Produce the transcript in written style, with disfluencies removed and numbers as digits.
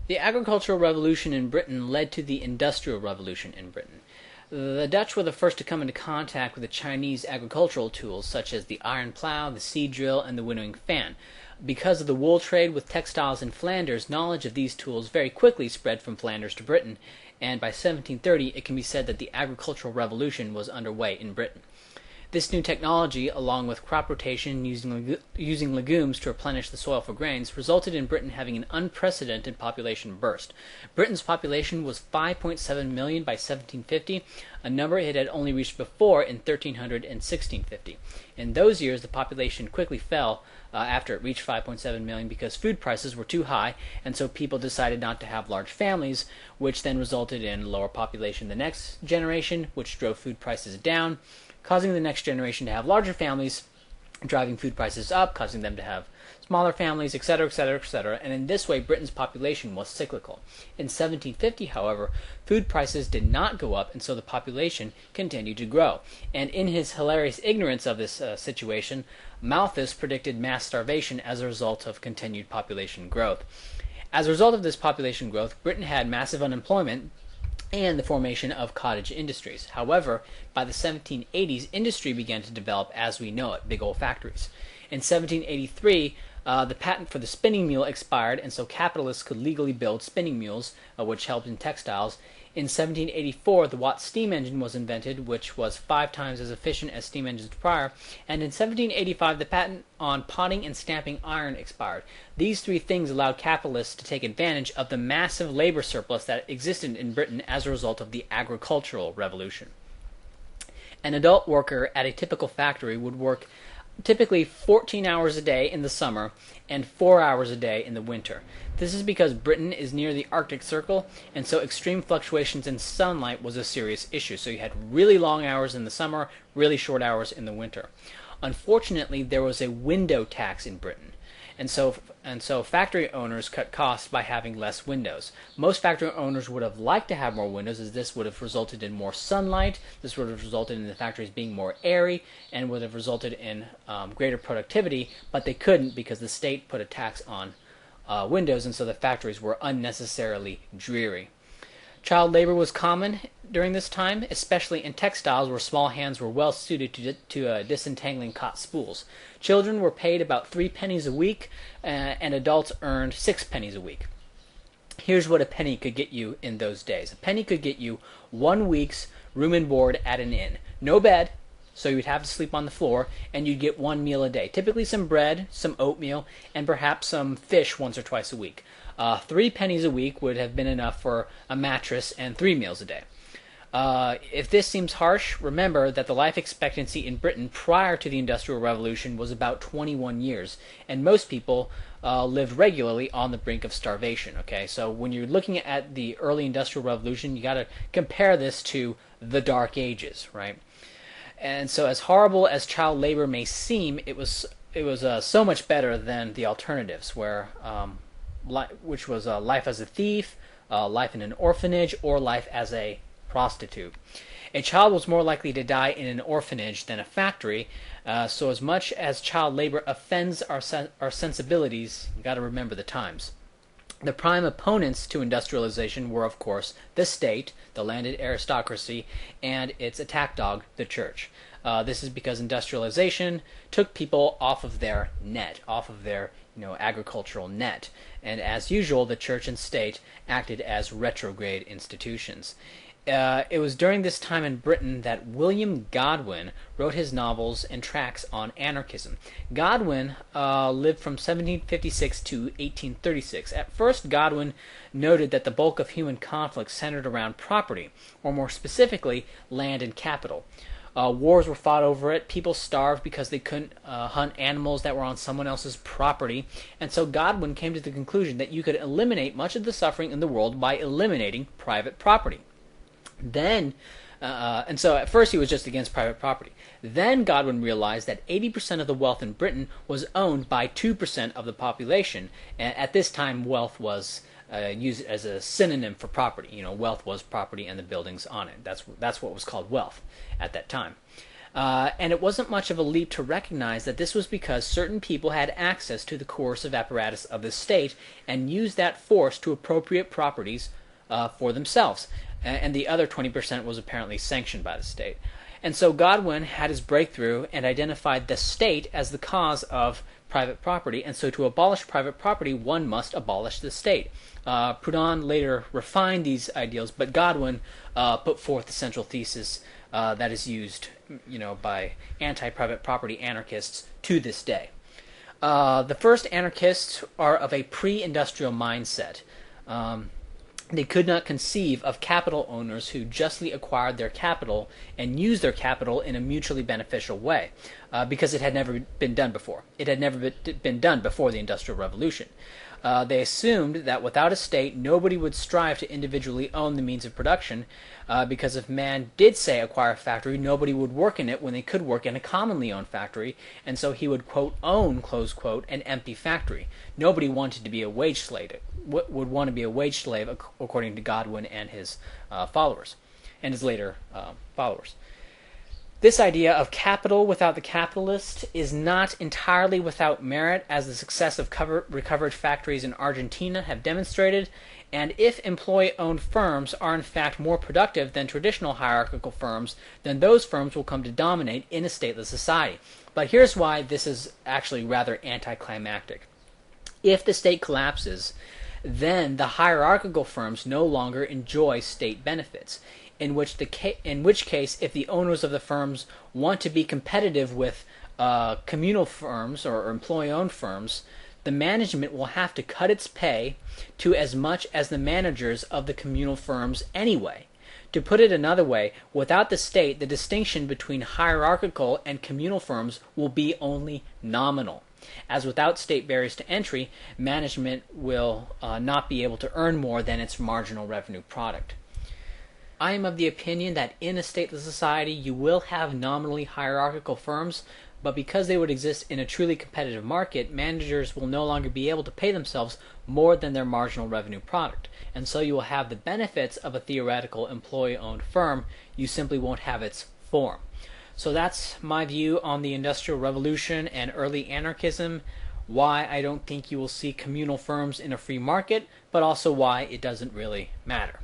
The agricultural revolution in Britain led to the industrial revolution in Britain. The Dutch were the first to come into contact with the Chinese agricultural tools such as the iron plow, the seed drill, and the winnowing fan. Because of the wool trade with textiles in Flanders, knowledge of these tools very quickly spread from Flanders to Britain, and by 1730 it can be said that the agricultural revolution was underway in Britain. This new technology, along with crop rotation using legumes to replenish the soil for grains, resulted in Britain having an unprecedented population burst. Britain's population was 5.7 million by 1750, a number it had only reached before in 1300 and 1650. In those years, the population quickly fell after it reached 5.7 million because food prices were too high, and so people decided not to have large families, which then resulted in lower population the next generation, which drove food prices down, causing the next generation to have larger families, driving food prices up, causing them to have smaller families, etc., etc., etc., and in this way Britain's population was cyclical. In 1750, however, food prices did not go up, and so the population continued to grow. And in his hilarious ignorance of this situation, Malthus predicted mass starvation as a result of continued population growth. As a result of this population growth, Britain had massive unemployment and the formation of cottage industries. However, by the 1780s, industry began to develop as we know it, big old factories. In 1783, the patent for the spinning mule expired, and so capitalists could legally build spinning mules, which helped in textiles. In 1784, the Watt steam engine was invented, which was 5 times as efficient as steam engines prior, and in 1785, the patent on potting and stamping iron expired. These 3 things allowed capitalists to take advantage of the massive labor surplus that existed in Britain as a result of the agricultural revolution. An adult worker at a typical factory would work typically 14 hours a day in the summer and 4 hours a day in the winter. This is because Britain is near the Arctic Circle, and so extreme fluctuations in sunlight was a serious issue. So you had really long hours in the summer, really short hours in the winter. Unfortunately, there was a window tax in Britain, and so factory owners cut costs by having less windows. Most factory owners would have liked to have more windows, as this would have resulted in more sunlight, this would have resulted in the factories being more airy, and would have resulted in greater productivity, but they couldn't because the state put a tax on windows, and so the factories were unnecessarily dreary. Child labor was common during this time, especially in textiles where small hands were well suited to disentangling cotton spools. Children were paid about 3 pennies a week, and adults earned 6 pennies a week. Here's what a penny could get you in those days. A penny could get you 1 week's room and board at an inn. No bed, so you'd have to sleep on the floor, and you'd get 1 meal a day. Typically some bread, some oatmeal, and perhaps some fish once or twice a week. 3 pennies a week would have been enough for a mattress and 3 meals a day. If this seems harsh, remember that the life expectancy in Britain prior to the Industrial Revolution was about 21 years, and most people lived regularly on the brink of starvation. Okay, so when you're looking at the early Industrial Revolution, you got to compare this to the Dark Ages, right? And so, as horrible as child labor may seem, it was so much better than the alternatives, which was life as a thief, life in an orphanage, or life as a prostitute. A child was more likely to die in an orphanage than a factory, so as much as child labor offends our sensibilities, you got to remember the times. The prime opponents to industrialization were, of course, the state, the landed aristocracy, and its attack dog, the church. This is because industrialization took people off of their net, off of their agricultural net, and as usual, the church and state acted as retrograde institutions. It was during this time in Britain that William Godwin wrote his novels and tracts on anarchism. Godwin lived from 1756 to 1836. At first, Godwin noted that the bulk of human conflict centered around property, or more specifically, land and capital. Wars were fought over it, people starved because they couldn't hunt animals that were on someone else's property, and so Godwin came to the conclusion that you could eliminate much of the suffering in the world by eliminating private property. And so at first he was just against private property. Then Godwin realized that 80% of the wealth in Britain was owned by 2% of the population. And at this time, wealth was used as a synonym for property. Wealth was property and the buildings on it. That's what was called wealth at that time. And it wasn't much of a leap to recognize that this was because certain people had access to the coercive apparatus of the state and used that force to appropriate properties for themselves. And the other 20% was apparently sanctioned by the state. And so Godwin had his breakthrough and identified the state as the cause of private property. And so to abolish private property, one must abolish the state. Proudhon later refined these ideals, but Godwin put forth the central thesis that is used, by anti-private property anarchists to this day. The first anarchists are of a pre-industrial mindset. They could not conceive of capital owners who justly acquired their capital and used their capital in a mutually beneficial way, because it had never been done before. It had never been done before the Industrial Revolution. They assumed that without a state, nobody would strive to individually own the means of production, because if man did, say, acquire a factory, nobody would work in it when they could work in a commonly owned factory, and so he would, quote, own, close quote, an empty factory. Nobody wanted to be a wage slave, would want to be a wage slave, according to Godwin and his followers, and his later followers. This idea of capital without the capitalist is not entirely without merit, as the success of recovered factories in Argentina have demonstrated, and if employee-owned firms are in fact more productive than traditional hierarchical firms, then those firms will come to dominate in a stateless society. But here's why this is actually rather anticlimactic. If the state collapses, then the hierarchical firms no longer enjoy state benefits. In which case, if the owners of the firms want to be competitive with communal firms or employee-owned firms, the management will have to cut its pay to as much as the managers of the communal firms anyway. To put it another way, without the state, the distinction between hierarchical and communal firms will be only nominal. As without state barriers to entry, management will not be able to earn more than its marginal revenue product. I am of the opinion that in a stateless society you will have nominally hierarchical firms, but because they would exist in a truly competitive market, managers will no longer be able to pay themselves more than their marginal revenue product. And so you will have the benefits of a theoretical employee-owned firm, you simply won't have its form. So that's my view on the Industrial Revolution and early anarchism, why I don't think you will see communal firms in a free market, but also why it doesn't really matter.